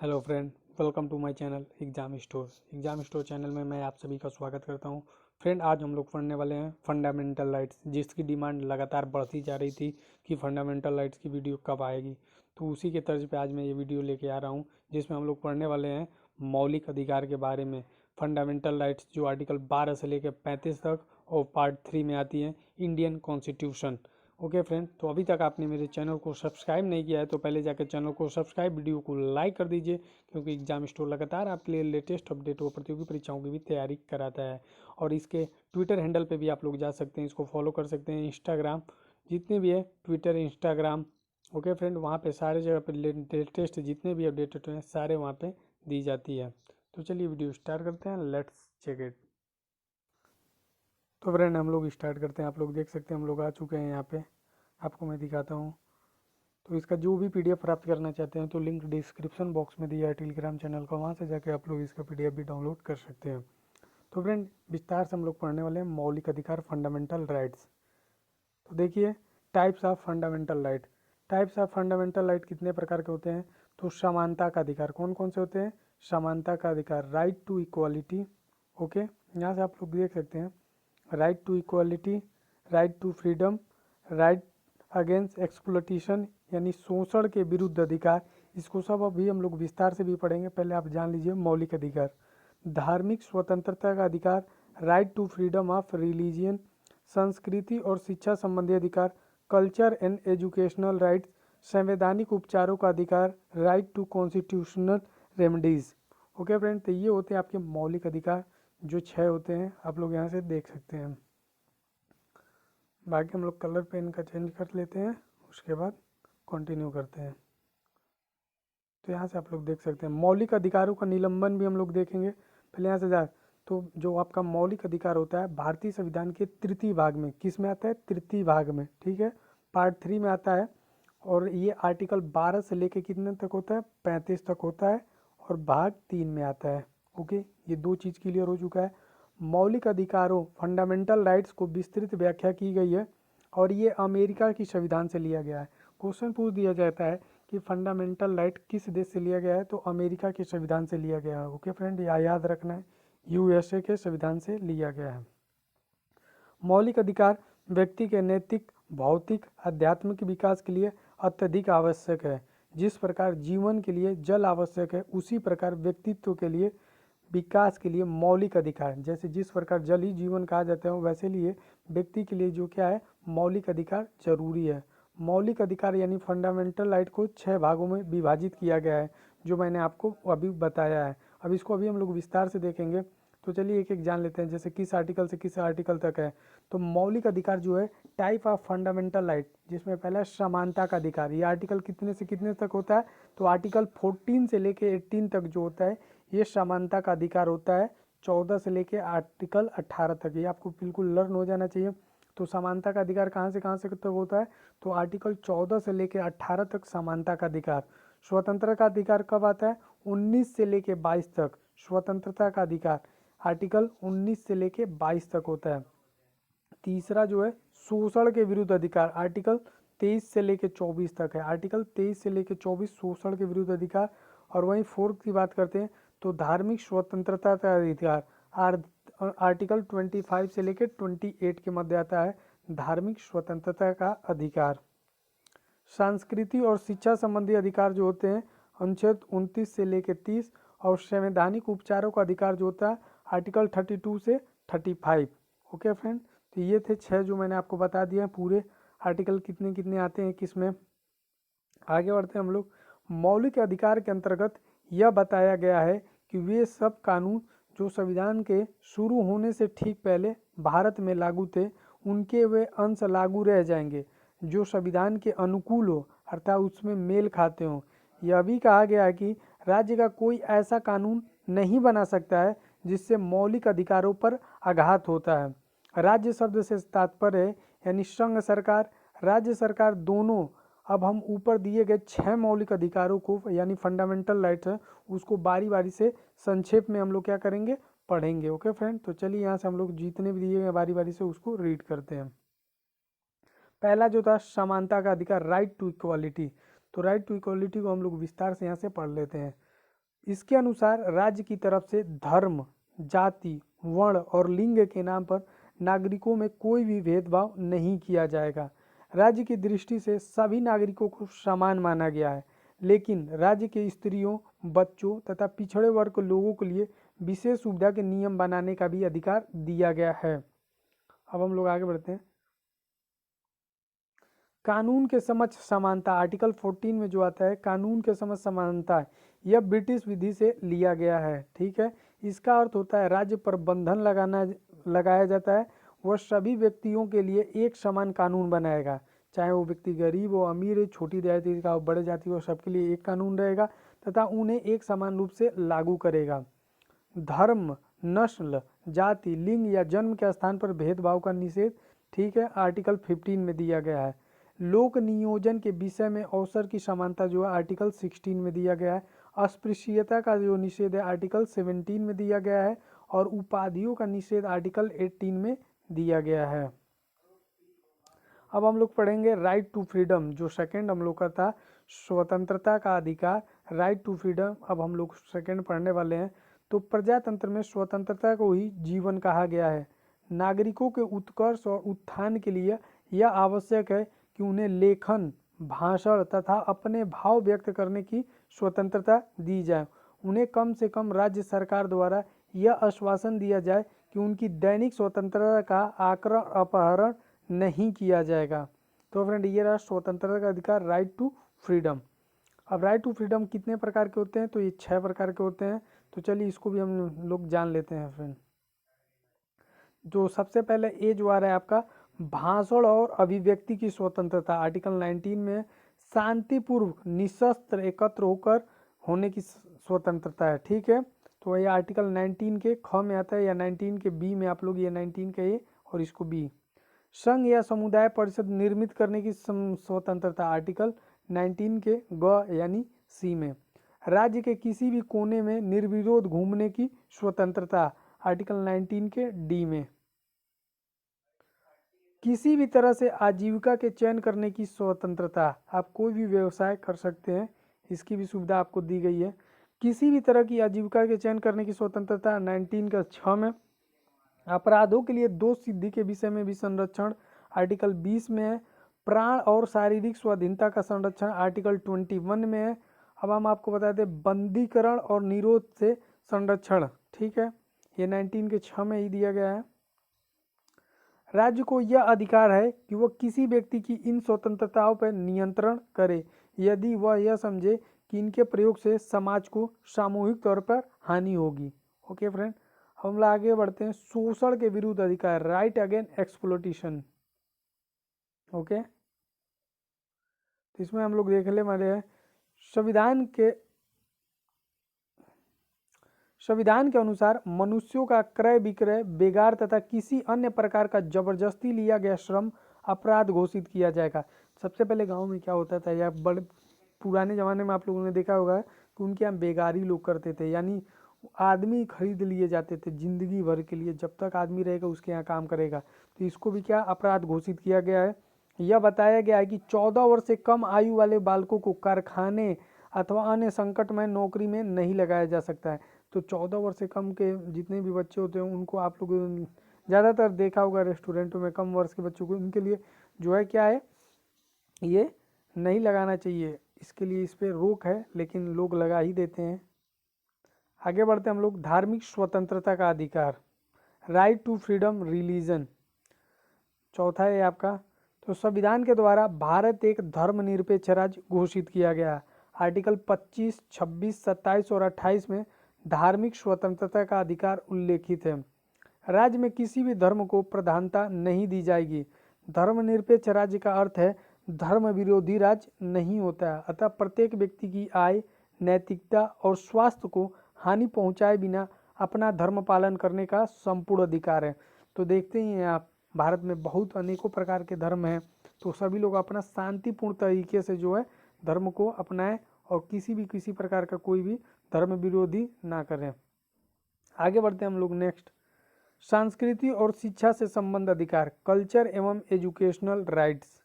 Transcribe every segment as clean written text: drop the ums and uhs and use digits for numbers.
Hello friend, welcome to my channel exam store channel में मैं आप सभी का स्वागत करता हूं। फ्रेंड, आज हम लोग पढ़ने वाले हैं फंडामेंटल राइट्स, जिसकी डिमांड लगातार बढ़ती जा रही थी कि फंडामेंटल राइट्स की वीडियो कब आएगी। तो उसी के तर्ज पे आज मैं ये वीडियो लेके आ रहा हूं, जिसमें हम लोग पढ़ने वाले हैं मौलिक अधिकार के बारे में। फंडामेंटल राइट्स जो आर्टिकल 12 से लेकर 35 तक और पार्ट 3 में आती हैं, इंडियन कॉन्स्टिट्यूशन। ओके फ्रेंड, तो अभी तक आपने मेरे चैनल को सब्सक्राइब नहीं किया है तो पहले जाकर चैनल को सब्सक्राइब, वीडियो को लाइक कर दीजिए, क्योंकि एग्जाम स्टोर लगातार आपके लिए लेटेस्ट अपडेट व प्रतियोगी परीक्षाओं की भी तैयारी कराता है। और इसके ट्विटर हैंडल पे भी आप लोग जा सकते हैं, इसको फॉलो कर सकते हैं। इंस्टाग्राम जितने भी है, ट्विटर, इंस्टाग्राम, ओके फ्रेंड, वहाँ पे सारे जगह पे लेटेस्ट जितने भी अपडेट होते हैं सारे वहाँ पे दी जाती है। तो चलिए वीडियो स्टार्ट करते हैं, लेट्स चेक इट। तो फ्रेंड, हम लोग स्टार्ट करते हैं। आप लोग देख सकते हैं हम लोग आ चुके हैं यहाँ पे, आपको मैं दिखाता हूँ। तो इसका जो भी पीडीएफ प्राप्त करना चाहते हैं तो लिंक डिस्क्रिप्शन बॉक्स में दिया है टेलीग्राम चैनल का, वहाँ से जाके आप लोग इसका पीडीएफ भी डाउनलोड कर सकते हैं। तो फ्रेंड, विस्तार से हम लोग पढ़ने वाले हैं मौलिक अधिकार, फंडामेंटल राइट्स। तो देखिए, types of fundamental right. Types of fundamental right कितने प्रकार के होते हैं? तो समानता का अधिकार कौन कौन से होते हैं? समानता का अधिकार, राइट टू इक्वालिटी। ओके, यहाँ से आप लोग देख सकते हैं, right to equality, right to freedom, right against exploitation यानी शोषण के विरुद्ध अधिकार। इसको सब अभी हम लोग विस्तार से भी पढ़ेंगे, पहले आप जान लीजिए मौलिक अधिकार। धार्मिक स्वतंत्रता का अधिकार, right to freedom of religion. संस्कृति और शिक्षा संबंधी अधिकार, कल्चर एंड एजुकेशनल राइट्स। संवैधानिक उपचारों का अधिकार, right to constitutional remedies. Okay friend, तो ये होते हैं आपके मौलिक अधिकार, जो 6 होते हैं, आप लोग यहाँ से देख सकते हैं। बाकी हम लोग कलर पेन का चेंज कर लेते हैं, उसके बाद कंटिन्यू करते हैं। तो यहाँ से आप लोग देख सकते हैं मौलिक अधिकारों का निलंबन भी हम लोग देखेंगे। पहले यहाँ से जा, तो जो आपका मौलिक अधिकार होता है भारतीय संविधान के तृतीय भाग में, किस में आता है? तृतीय भाग में, ठीक है, पार्ट 3 में आता है। और ये आर्टिकल 12 से लेके कितने तक होता है? 35 तक होता है, और भाग 3 में आता है। ओके, ये दो चीज़ क्लियर हो चुका है। मौलिक अधिकारों, फंडामेंटल राइट्स को विस्तृत व्याख्या की गई है, और ये अमेरिका की संविधान से लिया गया है। क्वेश्चन पूछ दिया जाता है कि फंडामेंटल राइट किस देश से लिया गया है, तो अमेरिका के संविधान से लिया गया है। ओके फ्रेंड, यह याद रखना है, यूएसए के संविधान से लिया गया है। मौलिक अधिकार व्यक्ति के नैतिक, भौतिक, आध्यात्मिक विकास के लिए अत्यधिक आवश्यक है। जिस प्रकार जीवन के लिए जल आवश्यक है, उसी प्रकार व्यक्तित्व के लिए, विकास के लिए मौलिक अधिकार, जैसे जिस प्रकार जल ही जीवन कहा जाता है, वैसे लिए व्यक्ति के लिए जो क्या है, मौलिक अधिकार जरूरी है। मौलिक अधिकार यानी फंडामेंटल राइट को 6 भागों में विभाजित किया गया है, जो मैंने आपको अभी बताया है। अब इसको अभी हम लोग विस्तार से देखेंगे। तो चलिए एक एक जान लेते हैं, जैसे किस आर्टिकल से किस आर्टिकल तक है। तो मौलिक अधिकार जो है, टाइप ऑफ फंडामेंटल राइट, जिसमें पहला समानता का अधिकार। ये आर्टिकल कितने से कितने तक होता है? तो आर्टिकल 14 से लेके 18 तक जो होता है, ये समानता का अधिकार होता है। 14 से लेके आर्टिकल 18 तक, ये आपको बिल्कुल लर्न हो जाना चाहिए। तो समानता का अधिकार कहाँ से तक होता है? तो आर्टिकल 14 से लेके 18 तक समानता का अधिकार। स्वतंत्रता का अधिकार कब आता है? 19 से लेके 22 तक स्वतंत्रता का अधिकार आर्टिकल 19 से लेके 22 तक होता है। तीसरा जो है शोषण के विरुद्ध अधिकार, आर्टिकल 23 से लेके 24 तक है। आर्टिकल 23 से लेके 24 शोषण के विरुद्ध अधिकार। और वहीं फोर्थ की बात करते हैं तो धार्मिक स्वतंत्रता का अधिकार, आर्टिकल 25 से लेके 28 के मध्य आता है धार्मिक स्वतंत्रता का अधिकार। संस्कृति और शिक्षा संबंधी अधिकार जो होते हैं, अनुच्छेद 29 से लेके 30। और संवैधानिक उपचारों का अधिकार जो होता है, आर्टिकल 32 से 35। ओके फ्रेंड, तो ये थे 6 जो मैंने आपको बता दिया है। पूरे आर्टिकल कितने कितने आते हैं किसमें। आगे बढ़ते हैं हम लोग। मौलिक अधिकार के अंतर्गत यह बताया गया है कि वे सब कानून जो संविधान के शुरू होने से ठीक पहले भारत में लागू थे, उनके वे अंश लागू रह जाएंगे जो संविधान के अनुकूल हो, अर्थात उसमें मेल खाते हों। यह भी कहा गया है कि राज्य का कोई ऐसा कानून नहीं बना सकता है जिससे मौलिक अधिकारों पर आघात होता है। राज्य शब्द से तात्पर्य है यानी संघ सरकार, राज्य सरकार दोनों। अब हम ऊपर दिए गए 6 मौलिक अधिकारों को यानी फंडामेंटल राइट्स है, उसको बारी बारी से संक्षेप में हम लोग क्या करेंगे, पढ़ेंगे। ओके फ्रेंड, तो चलिए यहाँ से हम लोग जितने भी दिए गए बारी बारी से उसको रीड करते हैं। पहला जो था समानता का अधिकार, राइट टू इक्वालिटी। तो राइट टू इक्वालिटी को हम लोग विस्तार से यहाँ से पढ़ लेते हैं। इसके अनुसार राज्य की तरफ से धर्म, जाति, वर्ण और लिंग के नाम पर नागरिकों में कोई भी भेदभाव नहीं किया जाएगा। राज्य की दृष्टि से सभी नागरिकों को समान माना गया है, लेकिन राज्य के स्त्रियों, बच्चों तथा पिछड़े वर्ग के लोगों के लिए विशेष सुविधा के नियम बनाने का भी अधिकार दिया गया है। अब हम लोग आगे बढ़ते हैं। कानून के समक्ष समानता, आर्टिकल 14 में जो आता है कानून के समक्ष समानता, यह ब्रिटिश विधि से लिया गया है। ठीक है, इसका अर्थ होता है राज्य पर बंधन लगाया जाता है, वह सभी व्यक्तियों के लिए एक समान कानून बनाएगा, चाहे वो व्यक्ति गरीब हो, अमीर हो, छोटी जाति का हो, बड़े जाति हो, सबके लिए एक कानून रहेगा तथा उन्हें एक समान रूप से लागू करेगा। धर्म, नस्ल, जाति, लिंग या जन्म के स्थान पर भेदभाव का निषेध, ठीक है, आर्टिकल 15 में दिया गया है। लोक नियोजन के विषय में अवसर की समानता जो है आर्टिकल 16 में दिया गया है। अस्पृश्यता का जो निषेध है आर्टिकल 17 में दिया गया है और उपाधियों का निषेध आर्टिकल 18 में दिया गया है। अब हम लोग पढ़ेंगे राइट टू फ्रीडम, जो सेकंड हम लोग का था स्वतंत्रता का अधिकार, राइट टू फ्रीडम। अब हम लोग सेकंड पढ़ने वाले हैं। तो प्रजातंत्र में स्वतंत्रता को ही जीवन कहा गया है। नागरिकों के उत्कर्ष और उत्थान के लिए यह आवश्यक है कि उन्हें लेखन, भाषण तथा अपने भाव व्यक्त करने की स्वतंत्रता दी जाए। उन्हें कम से कम राज्य सरकार द्वारा यह आश्वासन दिया जाए कि उनकी दैनिक स्वतंत्रता का आक्रमण, अपहरण नहीं किया जाएगा। तो फ्रेंड, ये रहा स्वतंत्रता का अधिकार, राइट टू फ्रीडम। अब राइट टू फ्रीडम कितने प्रकार के होते हैं? तो ये 6 प्रकार के होते हैं। तो चलिए इसको भी हम लोग जान लेते हैं फ्रेंड। जो सबसे पहले ए जो आ रहा है आपका भाषण और अभिव्यक्ति की स्वतंत्रता, आर्टिकल 19 में शांतिपूर्वक निशस्त्र एकत्र होकर होने की स्वतंत्रता है। ठीक है, तो ये आर्टिकल 19 के ख में आता है या 19 के बी में, आप लोग ये 19 का ए और इसको बी। संघ या समुदाय परिषद निर्मित करने की स्वतंत्रता, आर्टिकल 19 के ग यानी सी में। राज्य के किसी भी कोने में निर्विरोध घूमने की स्वतंत्रता, आर्टिकल 19 के डी में। किसी भी तरह से आजीविका के चयन करने की स्वतंत्रता, आप कोई भी व्यवसाय कर सकते हैं, इसकी भी सुविधा आपको दी गई है। किसी भी तरह की आजीविका के चयन करने की स्वतंत्रता 19 का 6 में। अपराधों के लिए दोष सिद्धि के विषय में भी संरक्षण, आर्टिकल 20 में है। प्राण और शारीरिक स्वाधीनता का संरक्षण आर्टिकल 21 में है। अब हम आपको बता दें बंदीकरण और निरोध से संरक्षण, ठीक है, ये 19 के 6 में ही दिया गया है। राज्य को यह अधिकार है कि वह किसी व्यक्ति की इन स्वतंत्रताओं पर नियंत्रण करे यदि वह यह समझे कि इनके प्रयोग से समाज को सामूहिक तौर पर हानि होगी। ओके फ्रेंड, हम लोग आगे बढ़ते हैं। शोषण के विरुद्ध अधिकार, राइट अगेन एक्सप्लोइटेशन। ओके, तो इसमें हम लोग देख ले वाले हैं संविधान के अनुसार मनुष्यों का क्रय विक्रय, बेगार तथा किसी अन्य प्रकार का जबरदस्ती लिया गया श्रम अपराध घोषित किया जाएगा। सबसे पहले गांव में क्या होता था, या बड़े पुराने ज़माने में आप लोगों ने देखा होगा कि उनके यहाँ बेगारी लोग करते थे, यानी आदमी खरीद लिए जाते थे जिंदगी भर के लिए, जब तक आदमी रहेगा उसके यहाँ काम करेगा। तो इसको भी क्या अपराध घोषित किया गया है। यह बताया गया है कि 14 वर्ष से कम आयु वाले बालकों को कारखाने अथवा अन्य संकटमय नौकरी में नहीं लगाया जा सकता है। तो 14 वर्ष से कम के जितने भी बच्चे होते हैं उनको आप लोग ज़्यादातर देखा होगा रेस्टोरेंटों में, कम वर्ष के बच्चों को, उनके लिए जो है क्या है, ये नहीं लगाना चाहिए, इसके लिए इस पर रोक है, लेकिन लोग लगा ही देते हैं। आगे बढ़ते हैं हम लोग। धार्मिक स्वतंत्रता का अधिकार, राइट टू फ्रीडम रिलीजन, चौथा है आपका। तो संविधान के द्वारा भारत एक धर्मनिरपेक्ष राज्य घोषित किया गया। आर्टिकल 25, 26, 27 और 28 में धार्मिक स्वतंत्रता का अधिकार उल्लेखित है। राज्य में किसी भी धर्म को प्रधानता नहीं दी जाएगी। धर्मनिरपेक्ष राज्य का अर्थ है धर्म विरोधी राज्य नहीं होता है, अतः प्रत्येक व्यक्ति की आय, नैतिकता और स्वास्थ्य को हानि पहुंचाए बिना अपना धर्म पालन करने का संपूर्ण अधिकार है। तो देखते ही हैं आप, भारत में बहुत अनेकों प्रकार के धर्म हैं, तो सभी लोग अपना शांतिपूर्ण तरीके से जो है धर्म को अपनाएं और किसी प्रकार का कोई भी धर्म विरोधी ना करें। आगे बढ़ते हैं हम लोग नेक्स्ट। संस्कृति और शिक्षा से संबंध अधिकार, कल्चर एवं एजुकेशनल राइट्स।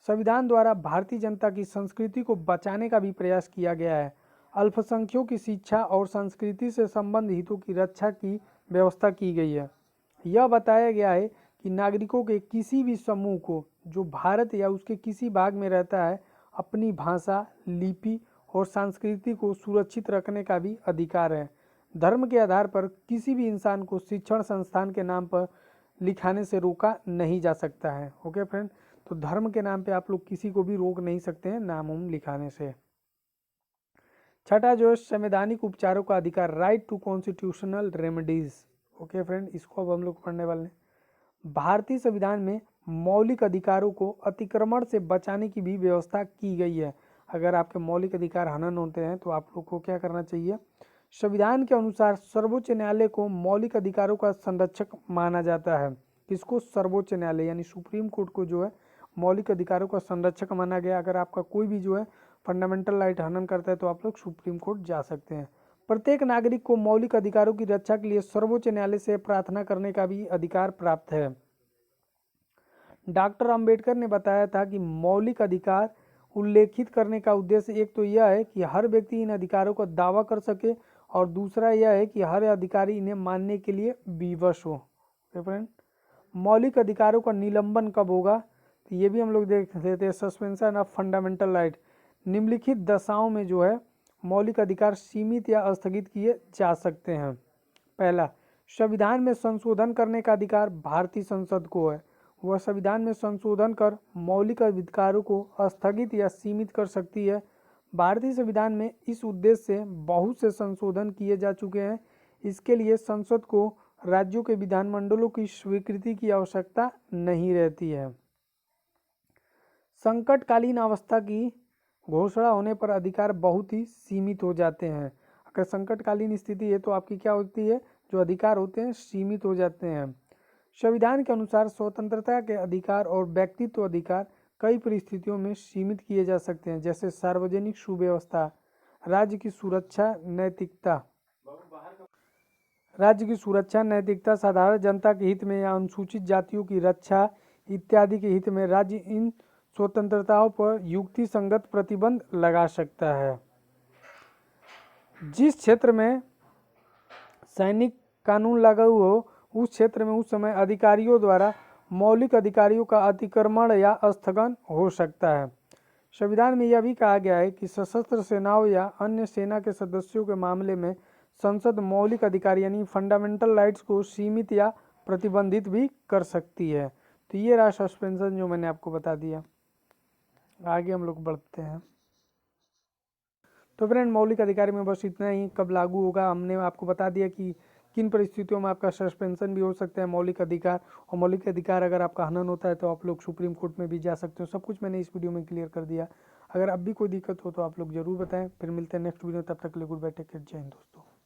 संविधान द्वारा भारतीय जनता की संस्कृति को बचाने का भी प्रयास किया गया है। अल्पसंख्यकों की शिक्षा और संस्कृति से संबंधित हितों की रक्षा की व्यवस्था की गई है। यह बताया गया है कि नागरिकों के किसी भी समूह को जो भारत या उसके किसी भाग में रहता है अपनी भाषा, लिपि और संस्कृति को सुरक्षित रखने का भी अधिकार है। धर्म के आधार पर किसी भी इंसान को शिक्षण संस्थान के नाम पर लिखाने से रोका नहीं जा सकता है। ओके फ्रेंड, तो धर्म के नाम पे आप लोग किसी को भी रोक नहीं सकते हैं नाम उम लिखाने से। छठा जो है संवैधानिक उपचारों का अधिकार, right to constitutional remedies. Okay friend, इसको अब हम लोग पढ़ने वाले हैं। भारतीय संविधान में मौलिक अधिकारों को अतिक्रमण से बचाने की भी व्यवस्था की गई है। अगर आपके मौलिक अधिकार हनन होते हैं तो आप लोग को क्या करना चाहिए? संविधान के अनुसार सर्वोच्च न्यायालय को मौलिक अधिकारों का संरक्षक माना जाता है। किसको? सर्वोच्च न्यायालय यानी सुप्रीम कोर्ट को जो है मौलिक अधिकारों का संरक्षक माना गया। अगर आपका कोई भी जो है फंडामेंटल राइट हनन करता है तो आप लोग सुप्रीम कोर्ट जा सकते हैं। प्रत्येक नागरिक को मौलिक अधिकारों की रक्षा के लिए सर्वोच्च न्यायालय से प्रार्थना करने का भी अधिकार प्राप्त है। डॉक्टर अंबेडकर ने बताया था कि मौलिक अधिकार उल्लेखित करने का उद्देश्य एक तो यह है कि हर व्यक्ति इन अधिकारों का दावा कर सके और दूसरा यह है कि हर अधिकारी इन्हें मानने के लिए विवश हो। फ्रेंड, मौलिक अधिकारों का निलंबन कब होगा? तो ये भी हम लोग देख लेते हैं। सस्पेंशन ऑफ फंडामेंटल राइट, निम्नलिखित दशाओं में जो है मौलिक अधिकार सीमित या स्थगित किए जा सकते हैं। पहला, संविधान में संशोधन करने का अधिकार भारतीय संसद को है। वह संविधान में संशोधन कर मौलिक अधिकारों को स्थगित या सीमित कर सकती है। भारतीय संविधान में इस उद्देश्य से बहुत से संशोधन किए जा चुके हैं। इसके लिए संसद को राज्यों के विधानमंडलों की स्वीकृति की आवश्यकता नहीं रहती है। संकटकालीन अवस्था की घोषणा होने पर अधिकार बहुत ही सीमित हो जाते हैं। अगर संकटकालीन स्थिति है तो आपकी क्या होती है? जो अधिकार होते हैं सीमित हो जाते हैं। संविधान के अनुसार स्वतंत्रता के अधिकार और व्यक्तित्व अधिकार कई परिस्थितियों में सीमित किए जा सकते हैं, जैसे सार्वजनिक सुव्यवस्था, राज्य की सुरक्षा, नैतिकता, साधारण जनता के हित में या अनुसूचित जातियों की रक्षा इत्यादि के हित में राज्य इन स्वतंत्रताओं पर युक्ति संगत प्रतिबंध लगा सकता है। जिस क्षेत्र में सैनिक कानून लागू हो उस क्षेत्र में उस समय अधिकारियों द्वारा मौलिक अधिकारियों का अतिक्रमण या स्थगन हो सकता है। संविधान में यह भी कहा गया है कि सशस्त्र सेनाओं या अन्य सेना के सदस्यों के मामले में संसद मौलिक अधिकार यानी फंडामेंटल राइट्स को सीमित या प्रतिबंधित भी कर सकती है। तो ये रहा सस्पेंशन जो मैंने आपको बता दिया। आगे हम लोग बढ़ते हैं। तो फ्रेंड, मौलिक अधिकार में बस इतना ही। कब लागू होगा हमने आपको बता दिया कि किन परिस्थितियों में आपका सस्पेंशन भी हो सकता है मौलिक अधिकार, और मौलिक अधिकार अगर आपका हनन होता है तो आप लोग सुप्रीम कोर्ट में भी जा सकते हो। सब कुछ मैंने इस वीडियो में क्लियर कर दिया। अगर अब भी कोई दिक्कत हो तो आप लोग ज़रूर बताएं। फिर मिलते हैं नेक्स्ट वीडियो, तब तक के लिए गुड बाय, टेक केयर, जय हिंद दोस्तों।